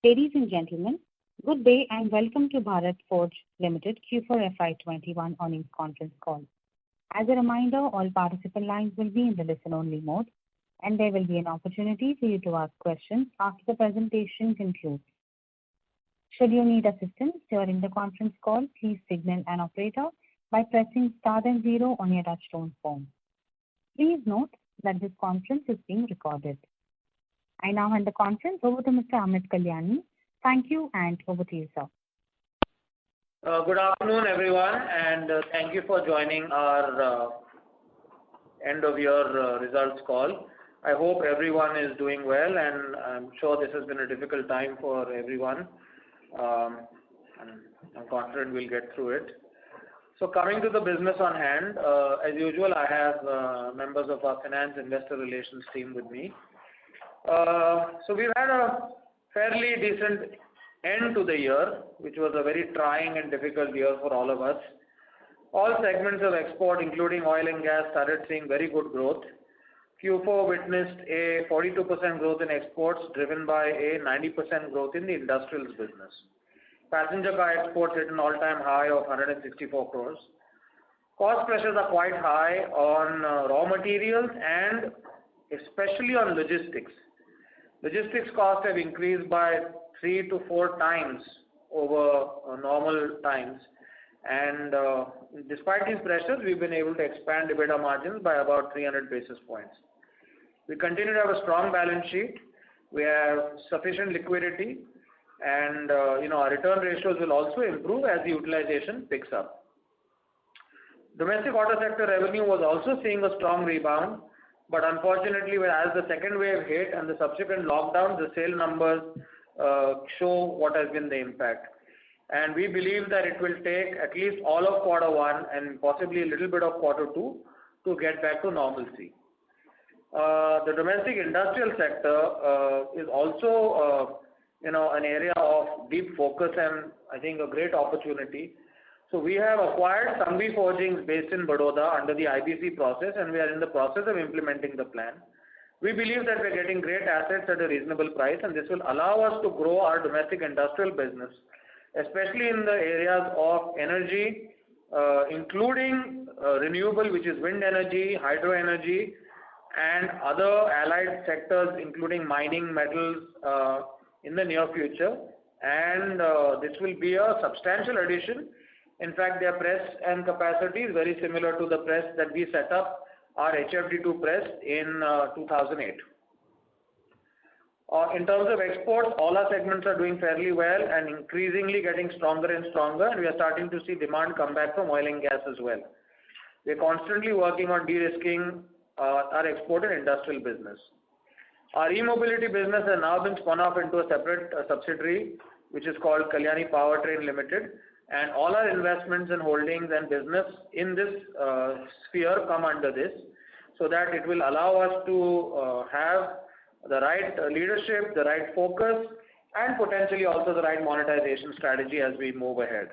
Ladies and gentlemen, good day and welcome to Bharat Forge Limited Q4 FY21 earnings conference call. As a reminder, all participant lines will be in the listen-only mode, and there will be an opportunity for you to ask questions after the presentation concludes. Should you need assistance during the conference call, please signal an operator by pressing star then zero on your touchtone phone. Please note that this conference is being recorded. I now hand the conference over to Mr. Amit Kalyani. Thank you, and over to you, sir. Good afternoon, everyone, and thank you for joining our end-of-year results call. I hope everyone is doing well, and I'm sure this has been a difficult time for everyone. I'm confident we'll get through it. So coming to the business on hand, as usual, I have members of our finance investor relations team with me. So we've had a fairly decent end to the year, which was a very trying and difficult year for all of us. All segments of export, including oil and gas, started seeing very good growth. Q4 witnessed a 42% growth in exports, driven by a 90% growth in the industrials business. Passenger car exports hit an all-time high of 164 crores. Cost pressures are quite high on raw materials and especially on logistics. Logistics costs have increased by 3 to 4 times over normal times, and despite these pressures, we've been able to expand EBITDA margins by about 300 basis points. We continue to have a strong balance sheet. We have sufficient liquidity, and our return ratios will also improve as the utilization picks up. Domestic auto sector revenue was also seeing a strong rebound, but unfortunately, as the second wave hit and the subsequent lockdowns, the sale numbers show what has been the impact. And we believe that it will take at least all of quarter one and possibly a little bit of quarter two to get back to normalcy. The domestic industrial sector is also an area of deep focus and I think a great opportunity. So we have acquired Sanghvi Forgings based in Baroda under the IBC process, and we are in the process of implementing the plan. We believe that we're getting great assets at a reasonable price, and this will allow us to grow our domestic industrial business, especially in the areas of energy, including renewable, which is wind energy, hydro energy, and other allied sectors, including mining, metals, in the near future. And this will be a substantial addition. In fact, their press and capacity is very similar to the press that we set up our HFD2 press in 2008. In terms of exports, all our segments are doing fairly well and increasingly getting stronger and stronger, and we are starting to see demand come back from oil and gas as well. We are constantly working on de-risking our export and industrial business. Our e-mobility business has now been spun off into a separate subsidiary, which is called Kalyani Powertrain Limited. And all our investments and holdings and business in this sphere come under this, so that it will allow us to have the right leadership, the right focus, and potentially also the right monetization strategy as we move ahead.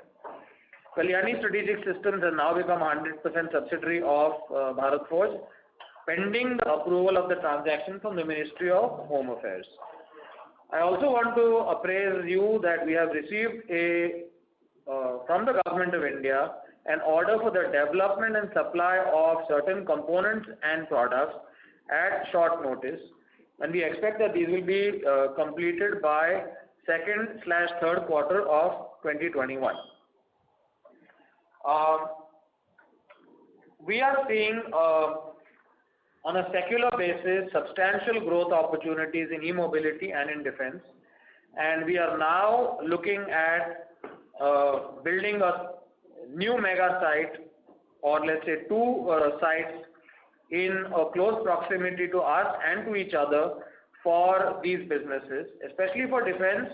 Kalyani Strategic Systems has now become 100% subsidiary of Bharat Forge, pending the approval of the transaction from the Ministry of Home Affairs. I also want to appraise you that we have received from the Government of India an order for the development and supply of certain components and products at short notice, and we expect that these will be completed by second/third quarter of 2021. We are seeing on a secular basis substantial growth opportunities in e-mobility and in defense, and we are now looking at building a new mega site, or let's say two sites in a close proximity to us and to each other for these businesses. Especially for defense,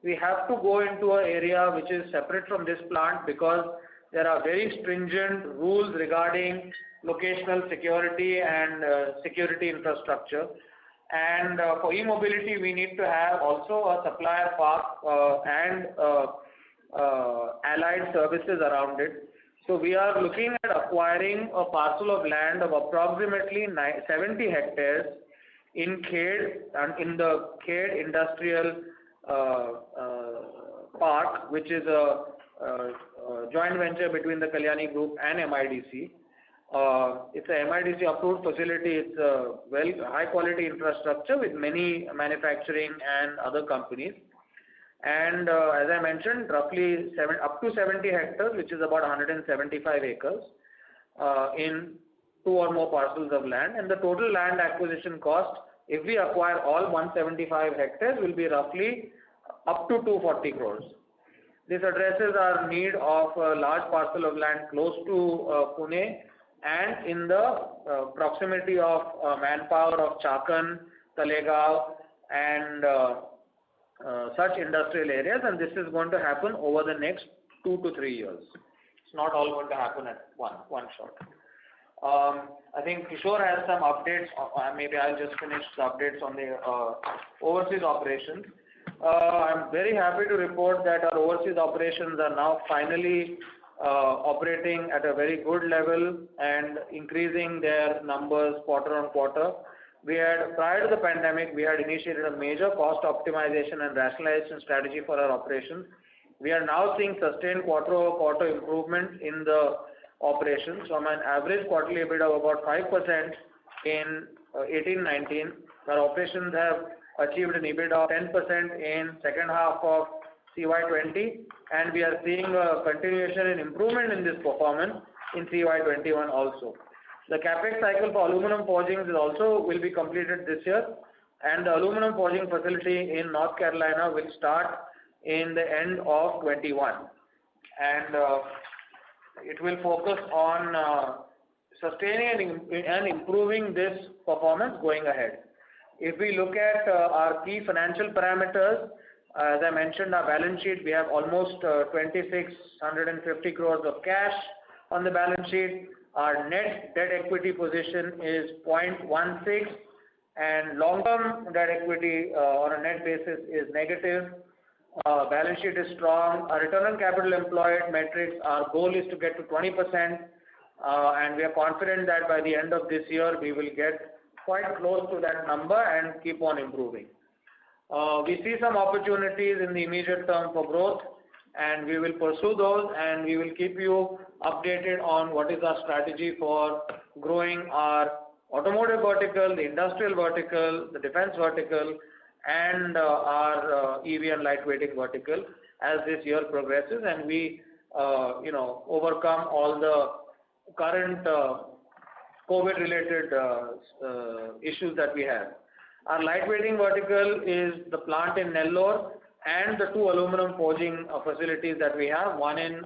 we have to go into an area which is separate from this plant because there are very stringent rules regarding locational security and security infrastructure. And for e-mobility, we need to have also a supplier park and allied services around it. So we are looking at acquiring a parcel of land of approximately 70 hectares in Khed and in the Khed Industrial Park, which is a joint venture between the Kalyani Group and MIDC. It's a MIDC approved facility. It's a high quality infrastructure with many manufacturing and other companies. And as I mentioned, roughly up to 70 hectares, which is about 175 acres, in 2 or more parcels of land. And the total land acquisition cost, if we acquire all 175 hectares, will be roughly up to 240 crores. This addresses our need of a large parcel of land close to Pune and in the proximity of manpower of Chakan, Talegaon and such industrial areas, and this is going to happen over the next 2 to 3 years. It's not all going to happen at one shot. I think Kishore has some updates. Maybe I'll just finish the updates on the overseas operations. I'm very happy to report that our overseas operations are now finally operating at a very good level and increasing their numbers quarter on quarter. Prior to the pandemic, we had initiated a major cost optimization and rationalization strategy for our operations. We are now seeing sustained quarter-over-quarter improvement in the operations from an average quarterly EBITDA of about 5% in 18-19. Our operations have achieved an EBITDA of 10% in second half of CY20, and we are seeing a continuation and improvement in this performance in CY21 also. The capex cycle for aluminum forgings will be completed this year, and the aluminum forging facility in North Carolina will start in the end of 21, and it will focus on sustaining and improving this performance going ahead. If we look at our key financial parameters, as I mentioned, our balance sheet, we have almost 2,650 crores of cash on the balance sheet. Our net debt equity position is 0.16, and long-term debt equity on a net basis is negative. Balance sheet is strong. Our return on capital employed metrics, our goal is to get to 20%, and we are confident that by the end of this year we will get quite close to that number and keep on improving. We see some opportunities in the immediate term for growth, and we will pursue those, and we will keep you updated on what is our strategy for growing our automotive vertical, the industrial vertical, the defense vertical, and our EV and lightweighting vertical as this year progresses, and we overcome all the current COVID-related issues that we have. Our lightweighting vertical is the plant in Nellore and the 2 aluminum forging facilities that we have, one in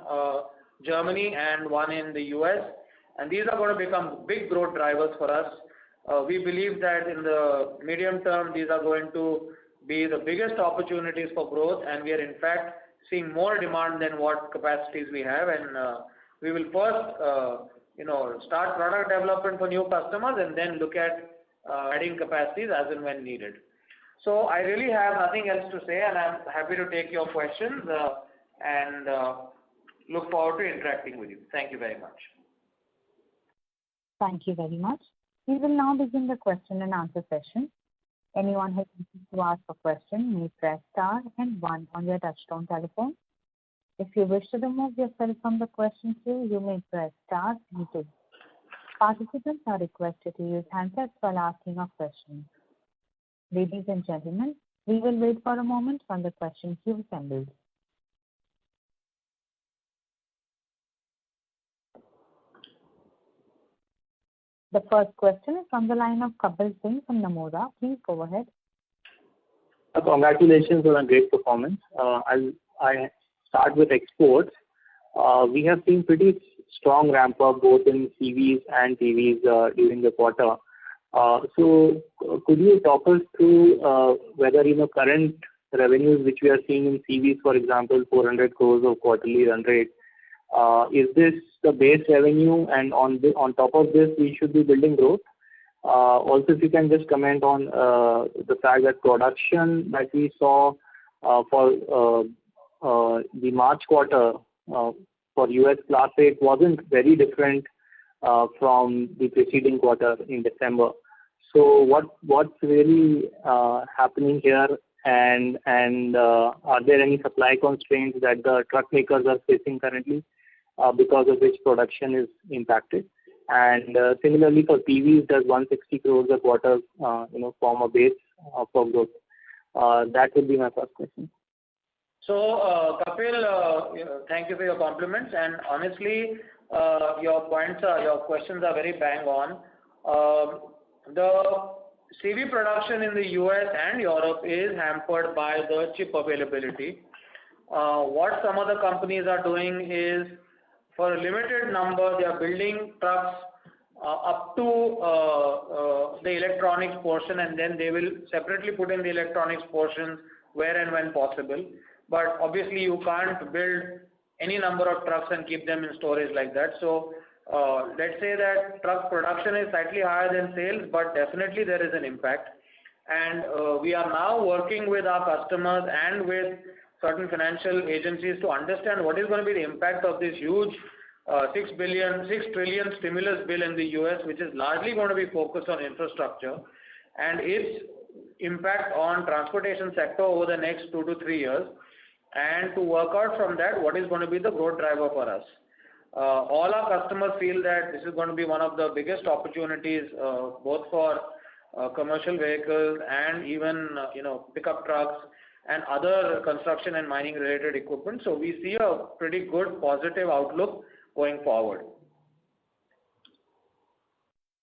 Germany and one in the US, and these are going to become big growth drivers for us. We believe that in the medium term, these are going to be the biggest opportunities for growth, and we are in fact seeing more demand than what capacities we have, and we will first start product development for new customers and then look at adding capacities as and when needed. So I really have nothing else to say, and I'm happy to take your questions and look forward to interacting with you. Thank you very much. Thank you very much. We will now begin the question and answer session. Anyone who wishes to ask a question may press star and 1 on your touchtone telephone. If you wish to remove yourself from the question queue, you may press star and 2. Participants are requested to use handsets while asking a question. Ladies and gentlemen, we will wait for a moment while the question queue assembles. The first question is from the line of Kapil Singh from Nomura. Please go ahead. Congratulations on a great performance. I start with exports. We have seen pretty strong ramp up both in CVs and TVs during the quarter. So could you talk us through whether current revenues which we are seeing in CVs, for example, 400 crores of quarterly run rate, is this the base revenue, and on top of this we should be building growth? Also, if you can just comment on the fact that production that we saw for the March quarter for US Class 8 wasn't very different from the preceding quarter in December. So what's really happening here, And are there any supply constraints that the truck makers are facing currently, because of which production is impacted? And similarly for PVs, does 160 crores a quarter, form a base for growth? That would be my first question. So, Kapil, thank you for your compliments. And honestly, your questions are very bang on. The CV production in the US and Europe is hampered by the chip availability. What some of the companies are doing is, for a limited number, they are building trucks up to the electronics portion, and then they will separately put in the electronics portion where and when possible. But obviously, you can't build any number of trucks and keep them in storage like that. So let's say that truck production is slightly higher than sales, but definitely there is an impact. And we are now working with our customers and with certain financial agencies to understand what is going to be the impact of this huge $6 trillion stimulus bill in the US, which is largely going to be focused on infrastructure, and its impact on transportation sector over the next 2 to 3 years, and to work out from that what is going to be the growth driver for us. All our customers feel that this is going to be one of the biggest opportunities, both for commercial vehicles and even pickup trucks and other construction and mining related equipment. So we see a pretty good positive outlook going forward.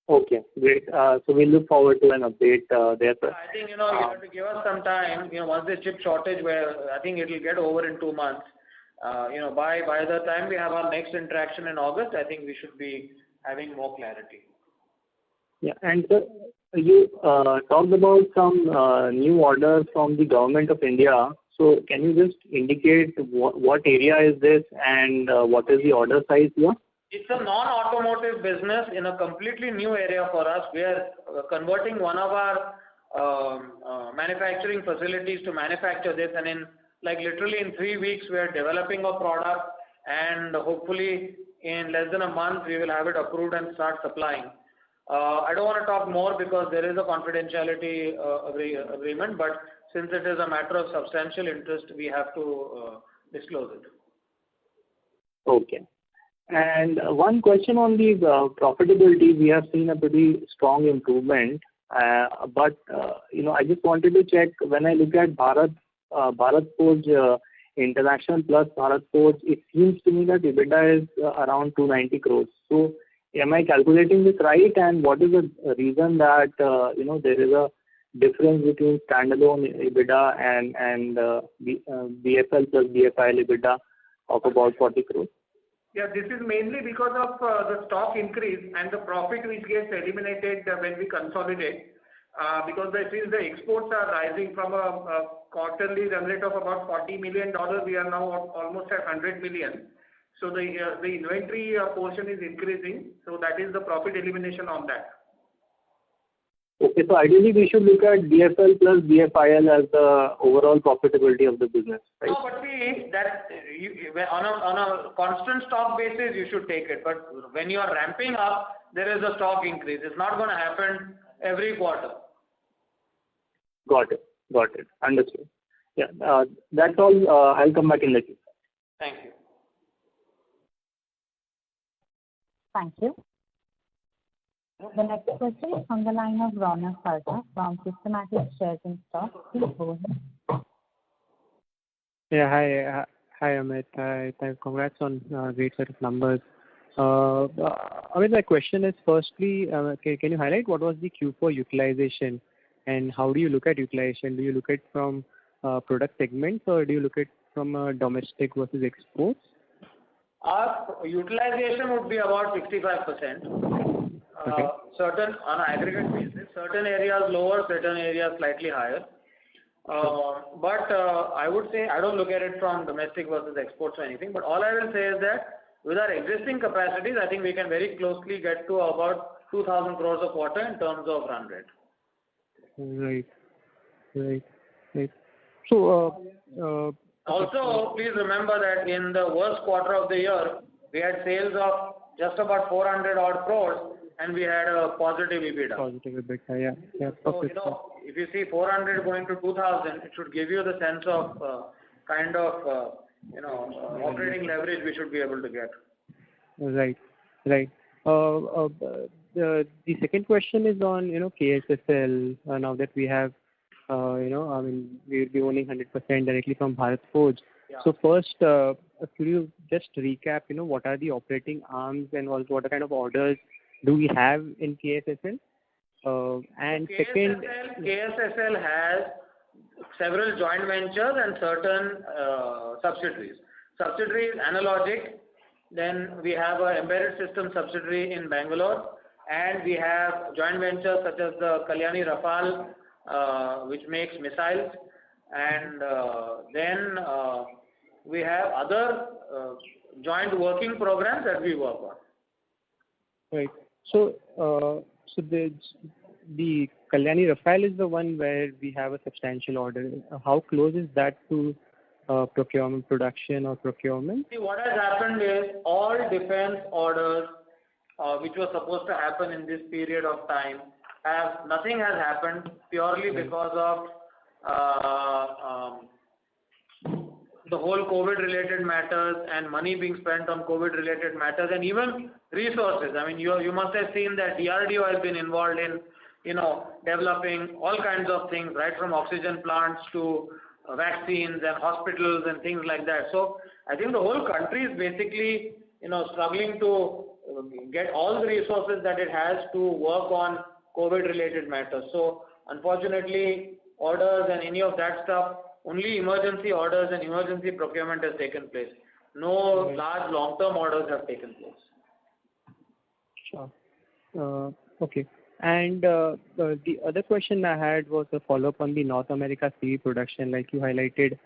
Okay, great. So we look forward to an update there, sir. I think you have to give us some time. Once the chip shortage, where I think it will get over in 2 months. By the time we have our next interaction in August, I think we should be having more clarity. Yeah, and sir, you talked about some new orders from the government of India. So can you just indicate what area is this and what is the order size here? It's a non-automotive business in a completely new area for us. We are converting one of our manufacturing facilities to manufacture this, and literally in 3 weeks we are developing a product, and hopefully in less than a month we will have it approved and start supplying. I don't want to talk more because there is a confidentiality agreement, but since it is a matter of substantial interest, we have to disclose it. Okay. And one question on the profitability. We have seen a pretty strong improvement, but I just wanted to check, when I look at Bharat Forge International plus Bharat Forge, it seems to me that EBITDA is around 290 crores. So am I calculating this right? And what is the reason that there is a difference between standalone EBITDA and BFL plus BFIL EBITDA of about 40 crores? Yeah, this is mainly because of the stock increase and the profit which gets eliminated when we consolidate. Because since the exports are rising from a quarterly run rate of about $40 million, we are now almost at 100 million. So the inventory portion is increasing. So that is the profit elimination on that. Okay, so ideally we should look at BFL plus BFIL as the overall profitability of the business, right? No, but see, that on a constant stock basis you should take it. But when you are ramping up, there is a stock increase. It's not going to happen every quarter. Got it. Understood. Yeah, that's all. I'll come back in the queue. Thank you. Thank you. The next question is from the line of Ronak Sarda from Systematix Shares and Stocks. Please go ahead. Yeah, hi Amit. Congrats on great set of numbers. Amit, my question is, firstly, can you highlight what was the Q4 utilization and how do you look at utilization? Do you look at from product segments or do you look at from domestic versus exports? Our utilization would be about 65%. Okay. On an aggregate basis, certain areas lower, certain areas slightly higher. But I would say I don't look at it from domestic versus exports or anything. But all I will say is that with our existing capacities, I think we can very closely get to about 2,000 crores a quarter in terms of run rate. Right. So also, please remember that in the worst quarter of the year, we had sales of just about 400 odd crores and we had a positive EBITDA. Positive EBITDA, yeah. Perfect. So, if If you see 400 going to 2000, it should give you the sense of operating leverage we should be able to get. Right. The second question is on KSSL. Now that we have we'll be owning 100% directly from Bharat Forge. Yeah. So first, could you just recap what are the operating arms and also what kind of orders do we have in KSSL? And second, KSSL has several joint ventures and certain subsidiaries. Subsidiary is Analogic. Then we have an embedded system subsidiary in Bangalore, and we have joint ventures such as the Kalyani Rafale, which makes missiles, and then we have other joint working programs that we work on. Right. So the Kalyani Rafale is the one where we have a substantial order. How close is that to procurement, production or procurement? See, what has happened is all defense orders which were supposed to happen in this period of time, nothing has happened purely because of the whole COVID-related matters and money being spent on COVID-related matters and even resources. I mean, you must have seen that DRDO has been involved in, developing all kinds of things, right from oxygen plants to vaccines and hospitals and things like that. So I think the whole country is basically, struggling to get all the resources that it has to work on COVID-related matters. So unfortunately, orders and any of that stuff, only emergency orders and emergency procurement has taken place. No large long-term orders have taken place. Sure. Okay. And the other question I had was a follow-up on the North America CV production. Like you highlighted,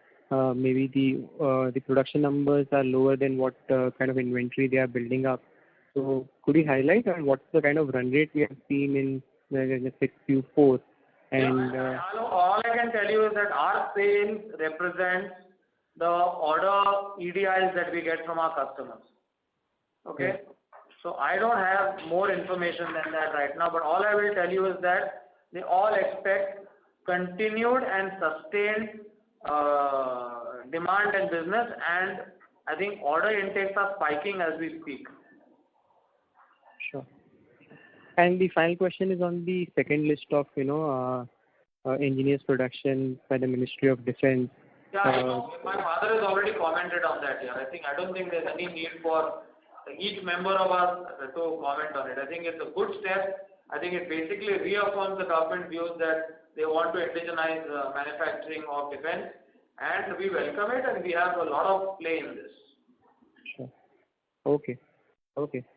maybe the production numbers are lower than what kind of inventory they are building up. So could you highlight on what's the kind of run rate we have seen in the Q4? And all I can tell you is that our sales represents the order EDIs that we get from our customers. Okay? Yeah. So I don't have more information than that right now, but all I will tell you is that they all expect continued and sustained demand and business, and I think order intakes are spiking as we speak. Sure. And the final question is on the second list of engineers production by the Ministry of Defense. Yeah, my father has already commented on that. Yeah, I don't think there's any need for each member of us to comment on it. I think it's a good step. I think it basically reaffirms the government views that they want to indigenize manufacturing of defense, and we welcome it, and we have a lot of play in this. Sure. Okay.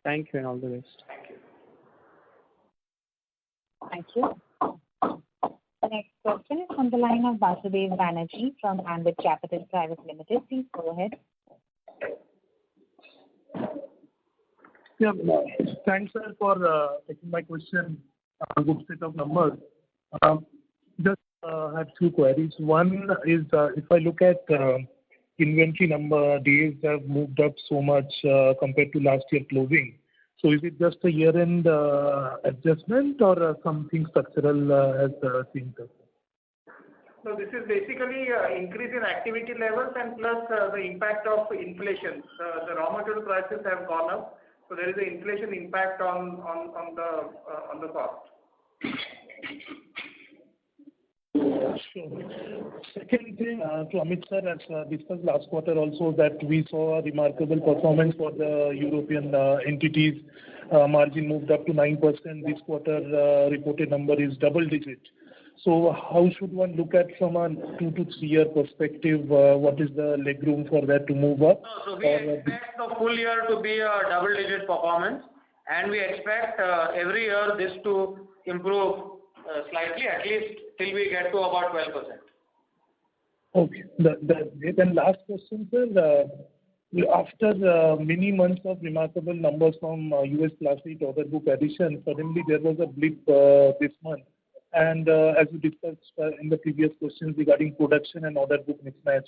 Thank you and all the best. Thank you. Thank you. The next question is from the line of Vasudev Banerjee from Ambit Capital Private Limited. Please go ahead. Yeah, thanks, sir, for taking my question. Good set of numbers. Just have two queries. One is, if I look at inventory number, days have moved up so much compared to last year closing. So is it just a year-end adjustment or something structural has changed? So this is basically increase in activity levels and plus the impact of inflation. The raw material prices have gone up, so there is an inflation impact on the cost. Second thing, to Amit sir, as discussed last quarter also, that we saw a remarkable performance for the European entities. Margin moved up to 9%. This quarter reported number is double digit. So how should one look at from a 2 to 3 year perspective? What is the leg room for that to move up? So we expect the full year to be a double digit performance, and we expect every year this to improve slightly, at least till we get to about 12%. Okay. Then last question, sir. After many months of remarkable numbers from US Class 8 order book addition, suddenly there was a blip this month. And as we discussed in the previous questions regarding production and order book mismatch.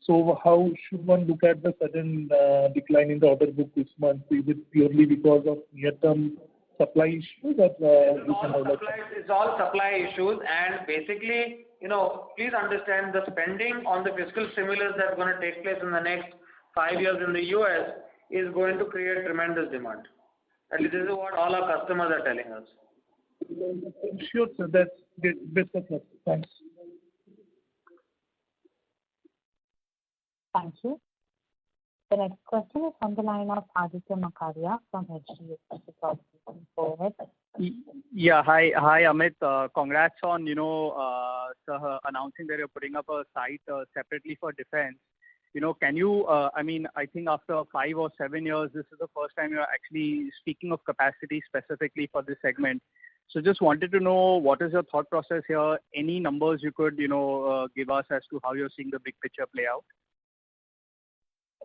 So how should one look at the sudden decline in the order book this month? Is it purely because of near-term supply issue that you can highlight? It's all supply issues, and basically, please understand the spending on the fiscal stimulus that's going to take place in the next 5 years in the US is going to create tremendous demand. And this is what all our customers are telling us. Sure, sir. That's good. Best of luck. Thanks. Thank you. The next question is on the line of Aditya Makaria from HDFC Securities. Go ahead. Yeah. Hi, Amit. Congrats on, announcing that you're putting up a site separately for defense. Can you, I think after 5 or 7 years, this is the first time you're actually speaking of capacity specifically for this segment. So just wanted to know what is your thought process here? Any numbers you could, give us as to how you're seeing the big picture play out?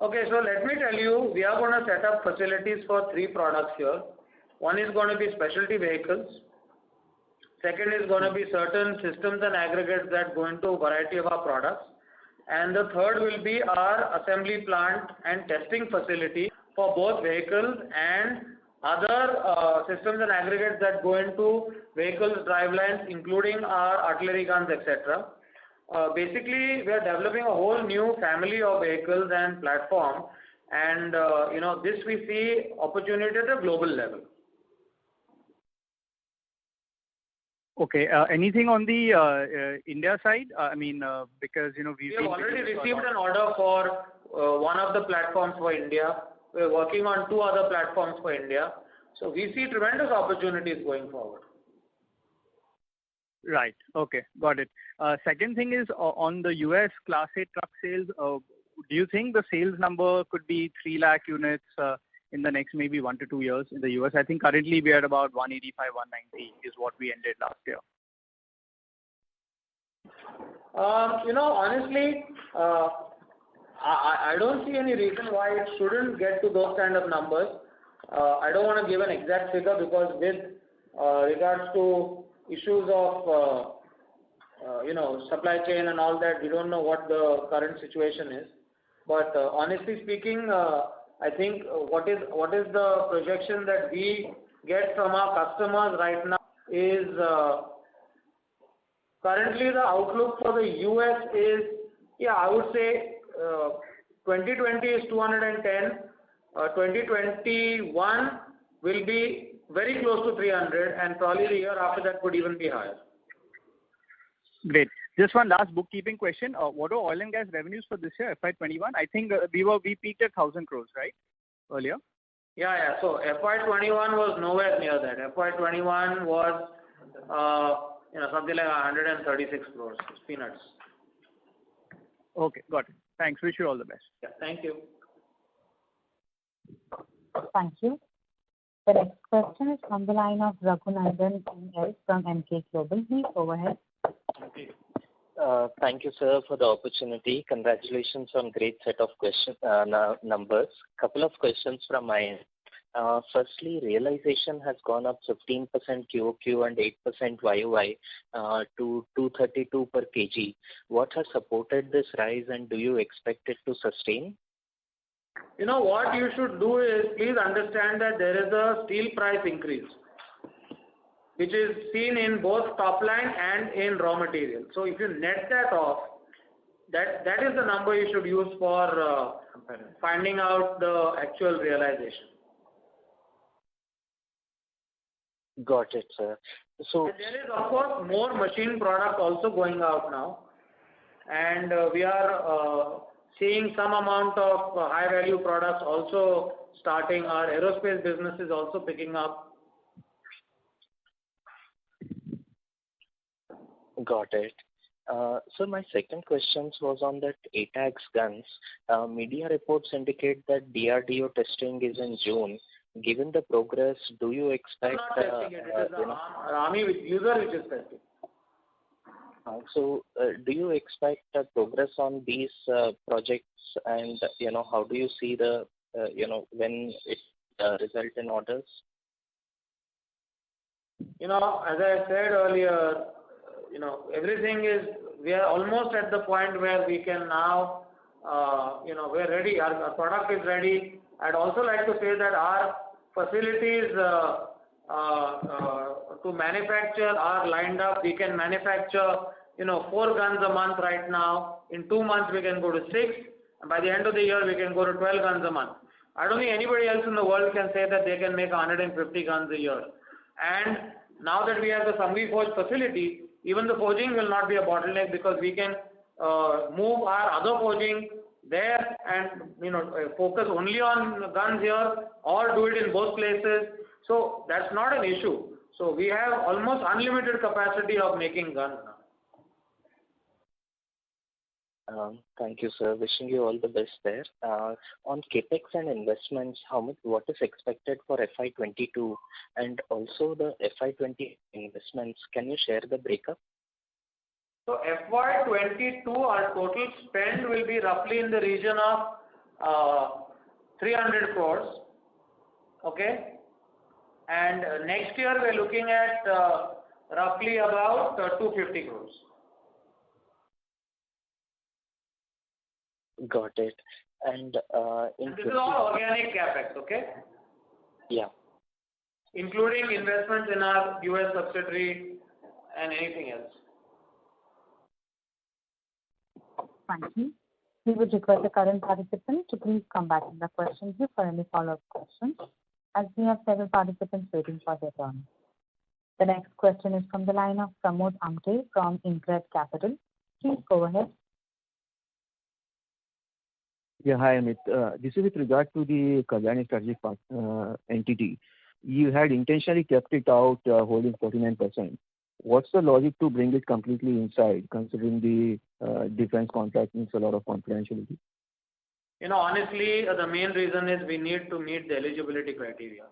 Okay, so let me tell you, we are going to set up facilities for 3 products here. One is going to be specialty vehicles. Second is going to be certain systems and aggregates that go into a variety of our products. And the third will be our assembly plant and testing facility for both vehicles and other systems and aggregates that go into vehicles, drivelines, including our artillery guns, etc. Basically, we are developing a whole new family of vehicles and platform, and this we see opportunity at a global level. Okay. Anything on the India side? Because we have already received an order for one of the platforms for India. We're working on 2 other platforms for India. So we see tremendous opportunities going forward. Right. Okay. Got it. Second thing is on the US Class 8 truck sales. Do you think the sales number could be 3 lakh units in the next maybe 1 to 2 years in the US? I think currently we are at about 185, 190 is what we ended last year. Honestly, I don't see any reason why it shouldn't get to those kind of numbers. I don't want to give an exact figure because with regards to issues of supply chain and all that, we don't know what the current situation is. But honestly speaking, I think what is the projection that we get from our customers right now is currently the outlook for the US is, I would say 2020 is 210, 2021 will be very close to 300, and probably the year after that could even be higher. Great. Just one last bookkeeping question. What are oil and gas revenues for this year, FY21? I think we peaked at 1,000 crores, right, earlier? Yeah. So FY21 was nowhere near that. FY21 was something like 136 crores. It's peanuts. Okay, got it. Thanks. Wish you all the best. Yeah, thank you. Thank you. The next question is from the line of Raghunandan N.L. from Emkay Global. Please go ahead. Thank you, sir, for the opportunity. Congratulations on great set of numbers. Couple of questions from my end. Firstly, realization has gone up 15% QOQ and 8% YOY to 232 per kg. What has supported this rise, and do you expect it to sustain? What you should do is please understand that there is a steel price increase, which is seen in both top line and in raw material. So if you net that off, that is the number you should use for finding out the actual realization. Got it, sir. So and there is, of course, more machine product also going out now, and we are seeing some amount of high value products also starting. Our aerospace business is also picking up. Got it. So my second question was on that ATAGS guns. Media reports indicate that DRDO testing is in June. Given the progress, do you expect? Not testing it. It is the Army user which is testing. So, do you expect progress on these projects, and how do you see the when it result in orders? As I said earlier, everything is. We are almost at the point where we can now. We're ready. Our product is ready. I'd also like to say that our facilities to manufacture are lined up. We can manufacture, 4 guns a month right now. In 2 months, we can go to 6. And by the end of the year, we can go to 12 guns a month. I don't think anybody else in the world can say that they can make 150 guns a year. And now that we have the Sanghvi Forge facility, even the forging will not be a bottleneck because we can move our other forging there and focus only on guns here or do it in both places. So that's not an issue. So we have almost unlimited capacity of making guns now. Thank you, sir. Wishing you all the best there. On capex and investments, what is expected for FY22 and also the FY20 investments? Can you share the breakup? So FY22, our total spend will be roughly in the region of 300 crores. Okay, and next year we're looking at roughly about 250 crores. Got it. And this is all organic capex, okay? Yeah. Including investments in our US subsidiary and anything else. Thank you. We would request the current participant to please come back in the question queue for any follow-up questions, as we have several participants waiting for their turn. The next question is from the line of Pramod Amte from InCred Capital. Please go ahead. Yeah, hi Amit. This is with regard to the Kalyani Strategic entity. You had intentionally kept it out, holding 49%. What's the logic to bring it completely inside, considering the defense contract needs a lot of confidentiality? Honestly, the main reason is we need to meet the eligibility criteria.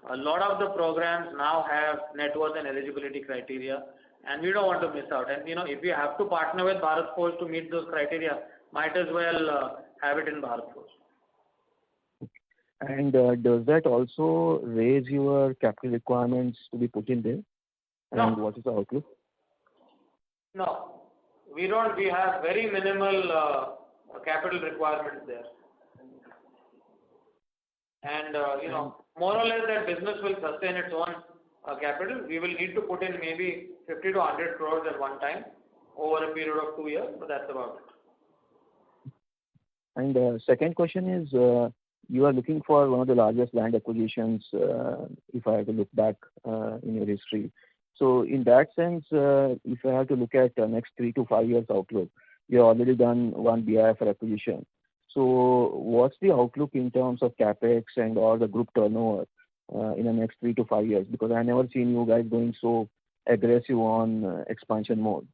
A lot of the programs now have net worth and eligibility criteria, and we don't want to miss out. And if we have to partner with Bharat Forge to meet those criteria, might as well have it in Bharat Forge. And does that also raise your capital requirements to be put in there? No. And what is the outlook? No, we don't. We have very minimal capital requirements there. And, more or less that business will sustain its own capital. We will need to put in maybe 50 to 100 crores at one time over a period of 2 years, but that's about it. And second question is, you are looking for one of the largest land acquisitions, if I have to look back in your history. So in that sense, if I have to look at the next 3 to 5 years outlook, you have already done one BIFR acquisition. So what's the outlook in terms of capex and or the group turnover in the next 3 to 5 years? Because I never seen you guys going so aggressive on expansion mode.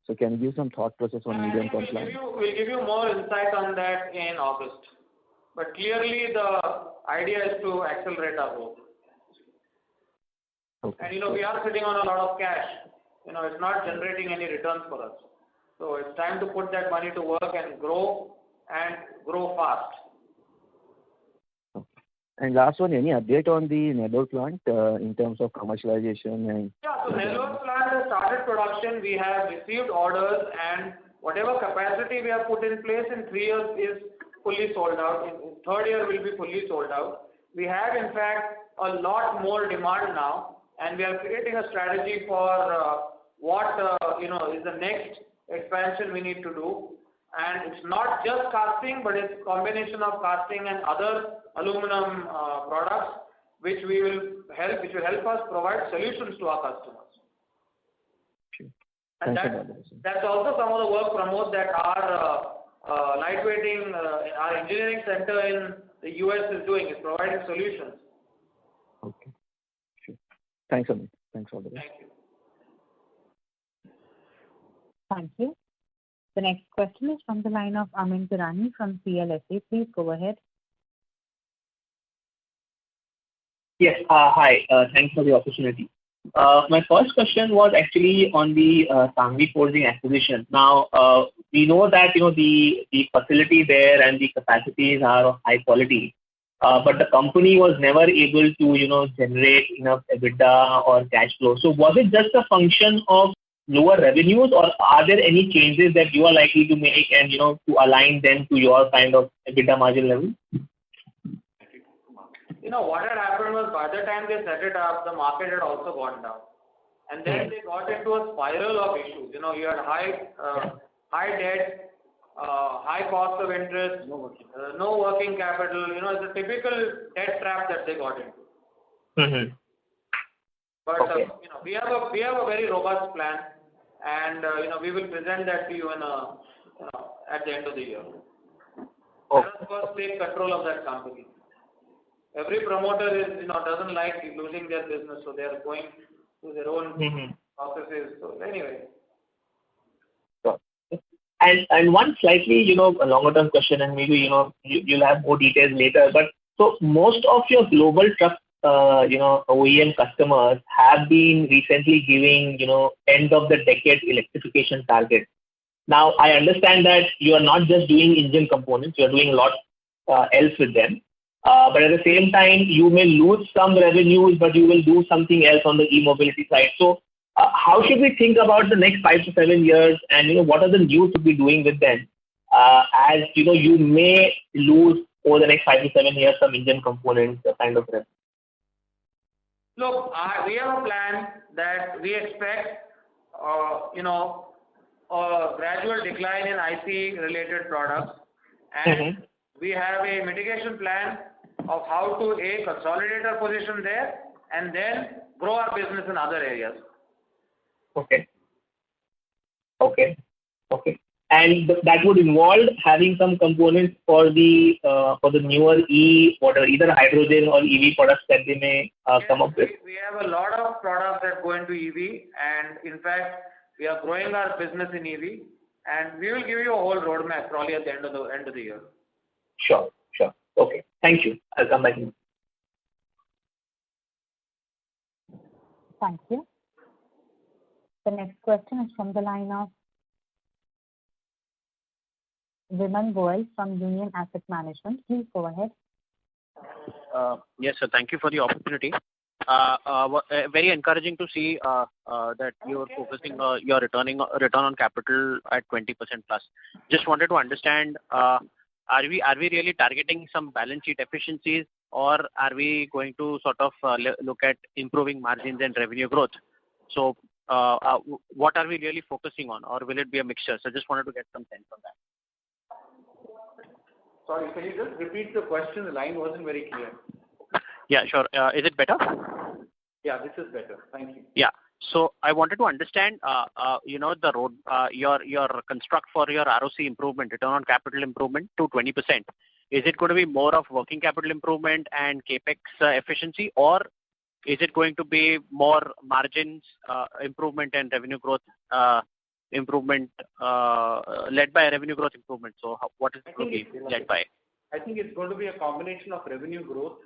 So can you give some thought process on medium-term plan? We'll give you more insight on that in August. But clearly the idea is to accelerate our growth. Okay. And we are sitting on a lot of cash. It's not generating any returns for us. So it's time to put that money to work and grow fast. Okay. And last one, any update on the Nellore plant in terms of commercialization and? Yeah, so Nellore plant has started production. We have received orders, and whatever capacity we have put in place in 3 years is fully sold out. In third year will be fully sold out. We have in fact a lot more demand now, and we are creating a strategy for what is the next expansion we need to do. And it's not just casting, but it's a combination of casting and other aluminum products, which will help us provide solutions to our customers. Sure. And that's also some of the work, Pramod, that our lightweighting, our engineering center in the US is doing, is providing solutions. Okay. Sure. Thanks, Amit. Thanks for the rest. Thank you. Thank you. The next question is from the line of Amyn Pirani from CLSA. Please go ahead. Yes. Hi. Thanks for the opportunity. My first question was actually on the Sanghvi Forging acquisition. Now, we know that the facility there and the capacities are of high quality, but the company was never able to generate enough EBITDA or cash flow. So was it just a function of lower revenues, or are there any changes that you are likely to make and to align them to your kind of EBITDA margin level? what had happened was by the time they set it up, the market had also gone down. And then they got into a spiral of issues. You had high debt, high cost of interest, no working capital. It's a typical debt trap that they got into. Mm-hmm. But Okay. we have a very robust plan, and we will present that to you at the end of the year. Let us first take control of that company. Every promoter doesn't like losing their business, so they are going through their own processes. So anyway. And one slightly, a longer term question, and maybe, you'll have more details later. But so most of your global truck, OEM customers have been recently giving, end of the decade electrification targets. Now, I understand that you are not just doing engine components, you are doing a lot else with them. But at the same time, you may lose some revenues, but you will do something else on the e-mobility side. So, how should we think about the next 5 to 7 years, and what are the new to be doing with them? As you may lose over the next 5 to 7 years some engine components kind of revenue. Look, we have a plan that we expect, a gradual decline in IC-related products, and we have a mitigation plan of how to consolidate our position there and then grow our business in other areas. Okay. And that would involve having some components for the newer either hydrogen or EV products that they may come up with. We have a lot of products that go into EV, and in fact, we are growing our business in EV, and we will give you a whole roadmap probably at the end of the year. Sure. Okay. Thank you. I'll come back in. Thank you. The next question is from the line of Vimal Goel from Union Asset Management. Please go ahead. Yes, sir. Thank you for the opportunity. Very encouraging to see that you're focusing your return on capital at 20% plus. Just wanted to understand, are we really targeting some balance sheet efficiencies, or are we going to sort of look at improving margins and revenue growth? So, what are we really focusing on, or will it be a mixture? So, just wanted to get some sense on that. Sorry, can you just repeat the question? The line wasn't very clear. Yeah, sure. Is it better? Yeah, this is better. Thank you. Yeah. So I wanted to understand, the road, your construct for your ROC improvement, return on capital improvement to 20%. Is it going to be more of working capital improvement and capex efficiency, or is it going to be more margins improvement and revenue growth improvement led by revenue growth improvement? So what is it going to be led by? I think it's going to be a combination of revenue growth.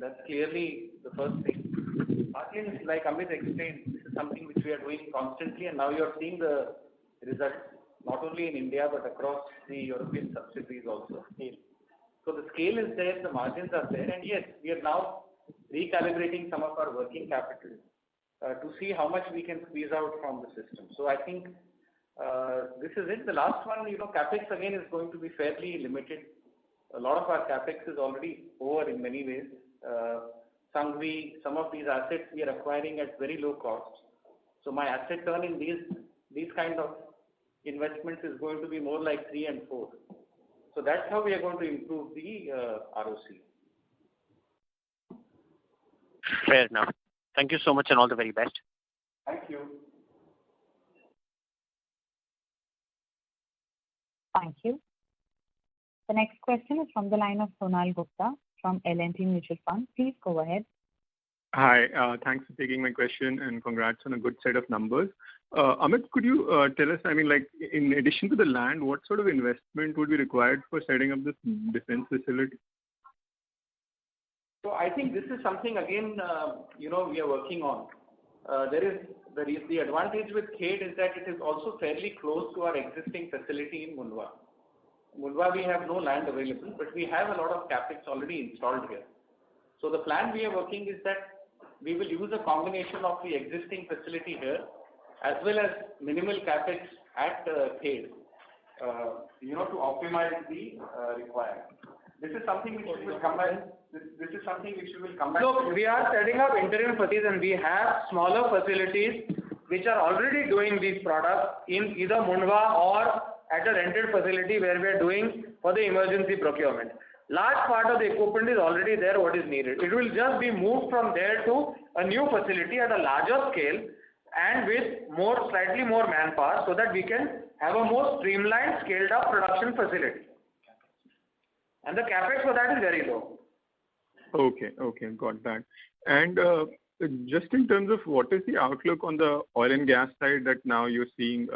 That's clearly the first thing. Margins, like Amit explained, this is something which we are doing constantly, and now you're seeing the results not only in India but across the European subsidiaries also. So the scale is there, the margins are there, and yes, we are now recalibrating some of our working capital to see how much we can squeeze out from the system. So I think this is it. The last one, capex again is going to be fairly limited. A lot of our capex is already over in many ways. Some of these assets we are acquiring at very low cost. So my asset turn in these kind of investments is going to be more like 3 and 4. So that's how we are going to improve the ROC. Fair enough. Thank you so much and all the very best. Thank you. Thank you. The next question is from the line of Sonal Gupta from L&T Mutual Fund. Please go ahead. Hi. Thanks for taking my question and congrats on a good set of numbers. Amit, could you tell us, in addition to the land, what sort of investment would be required for setting up this defense facility? So I think this is something again, we are working on. The advantage with Khed is that it is also fairly close to our existing facility in Mundwa. Mundwa we have no land available, but we have a lot of capex already installed here. So the plan we are working is that we will use a combination of the existing facility here as well as minimal capex at Khed, to optimize the requirement. This is something which we will combine. This is something which we will combine. Look, we are setting up interim facilities and we have smaller facilities which are already doing these products in either Mundwa or at a rented facility where we are doing for the emergency procurement. Large part of the equipment is already there what is needed. It will just be moved from there to a new facility at a larger scale and with slightly more manpower so that we can have a more streamlined scaled up production facility. And the capex for that is very low. Okay, got that. And just in terms of what is the outlook on the oil and gas side that now you're seeing,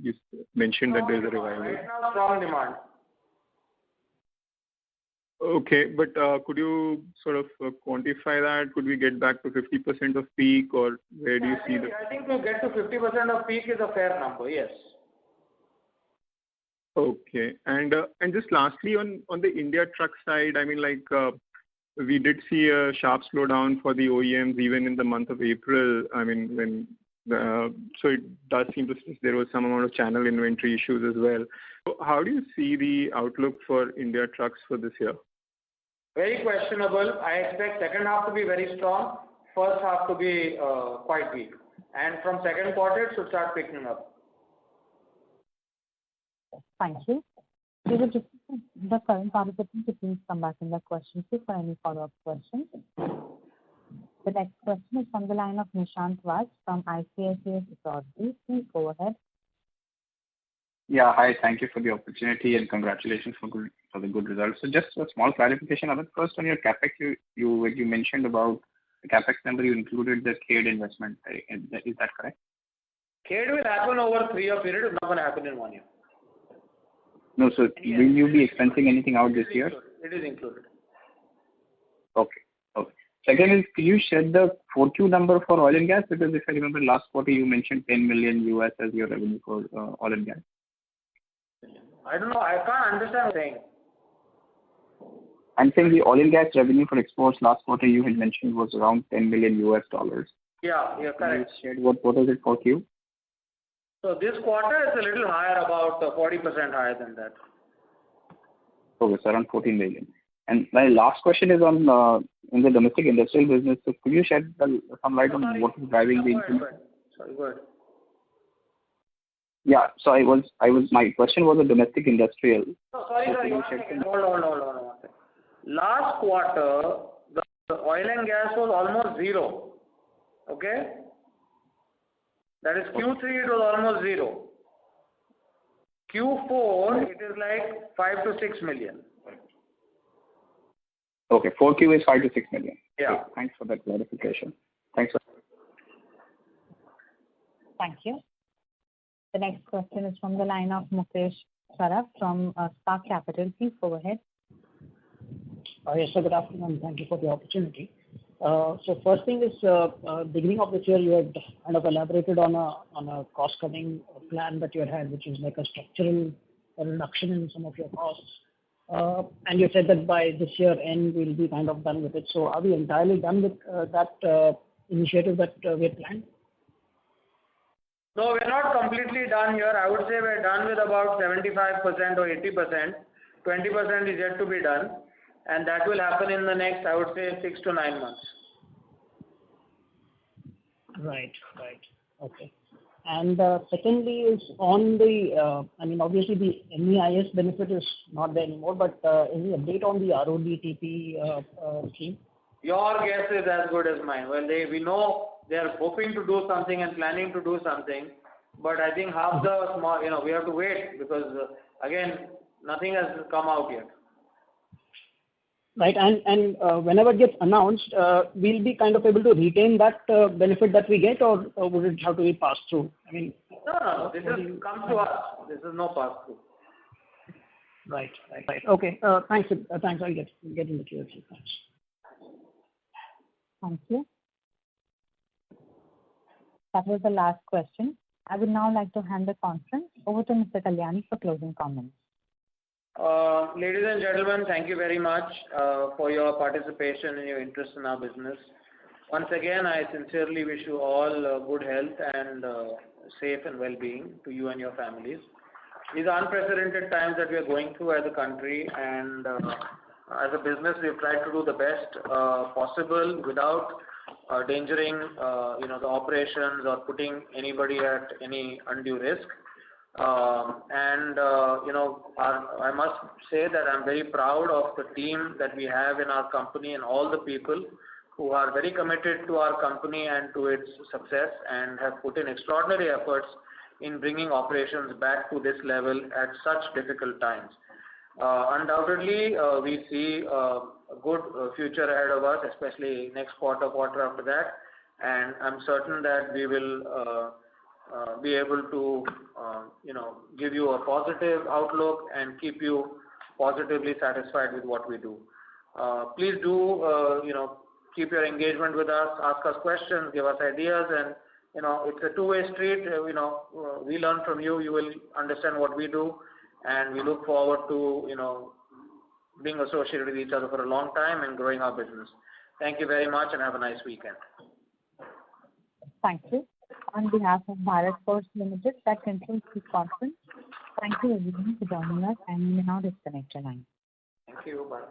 you mentioned that there's a revival. Right now, strong demand. Okay, but could you sort of quantify that? Could we get back to 50% of peak, or where do you see the... I think to get to 50% of peak is a fair number, yes. Okay, and just lastly on the India truck side, I mean, like we did see a sharp slowdown for the OEMs even in the month of April. I mean, when so it does seem to there was some amount of channel inventory issues as well. So how do you see the outlook for India trucks for this year? Very questionable. I expect second half to be very strong, first half to be quite weak. And from second quarter it should start picking up. Thank you. We will just the current participants to please come back in the question queue for any follow-up questions. The next question is from the line of Nishant Vaz from ICICI Securities. Please go ahead. Yeah, hi. Thank you for the opportunity and congratulations for the good results. So just a small clarification. First, on your capex, you mentioned about the capex number. You included the CADE investment. Is that correct? CADE will happen over a 3-year period. It's not going to happen in 1 year. No, so will you be expensing anything out this year? It is included. Okay. Second is, can you share the 4Q number for oil and gas? Because if I remember last quarter, you mentioned $10 million US as your revenue for oil and gas. I don't know. I can't understand what you're saying. I'm saying the oil and gas revenue for exports last quarter you had mentioned was around $10 million US. Yeah, correct. You shared what was it for Q? So this quarter is a little higher, about 40% higher than that. Okay, so around 14 million. And my last question is on in the domestic industrial business. So could you shed some light on what is driving the increase? Sorry, go ahead. Yeah, so my question was a domestic industrial. Oh, sorry. Hold on. Last quarter, the oil and gas was almost zero. Okay? That is Q3, it was almost zero. Q4, it is like 5 to 6 million. Okay, 4Q is 5 to 6 million. Yeah. Okay, thanks for that clarification. Thanks. Thank you. The next question is from the line of Mukesh Saraf from Spark Capital. Please go ahead. Yes, sir. Good afternoon. Thank you for the opportunity. So first thing is, beginning of this year, you had kind of elaborated on a cost-cutting plan that you had, which is like a structural reduction in some of your costs. And you said that by this year end, we'll be kind of done with it. So are we entirely done with that initiative that we had planned? No, we're not completely done here. I would say we're done with about 75% or 80%. 20% is yet to be done. And that will happen in the next, I would say, 6 to 9 months. Right. Okay. And secondly is on the, obviously the MEIS benefit is not there anymore, but any update on the RODTEP scheme? Your guess is as good as mine. Well, we know they are hoping to do something and planning to do something, but I think half the small, we have to wait because, again, nothing has come out yet. Right, and whenever it gets announced, we'll be kind of able to retain that benefit that we get, or would it have to be passed through? No. This comes to us. This is no pass through. Right. Okay. Thanks. I'll get in the queue. Thanks. Thank you. That was the last question. I would now like to hand the conference over to Mr. Kalyani for closing comments. Ladies and gentlemen, thank you very much for your participation and your interest in our business. Once again, I sincerely wish you all good health and safe and well-being to you and your families. These are unprecedented times that we are going through as a country, and as a business, we've tried to do the best possible without endangering the operations or putting anybody at any undue risk. I must say that I'm very proud of the team that we have in our company and all the people who are very committed to our company and to its success and have put in extraordinary efforts in bringing operations back to this level at such difficult times. Undoubtedly, we see a good future ahead of us, especially next quarter after that, and I'm certain that we will be able to give you a positive outlook and keep you positively satisfied with what we do. Please do keep your engagement with us, ask us questions, give us ideas, and it's a two-way street. We learn from you, you will understand what we do, and we look forward to being associated with each other for a long time and growing our business. Thank you very much and have a nice weekend. Thank you. On behalf of Bharat Forge Limited, that concludes this conference. Thank you everyone for joining us, and you may now disconnect your line. Thank you. Bye.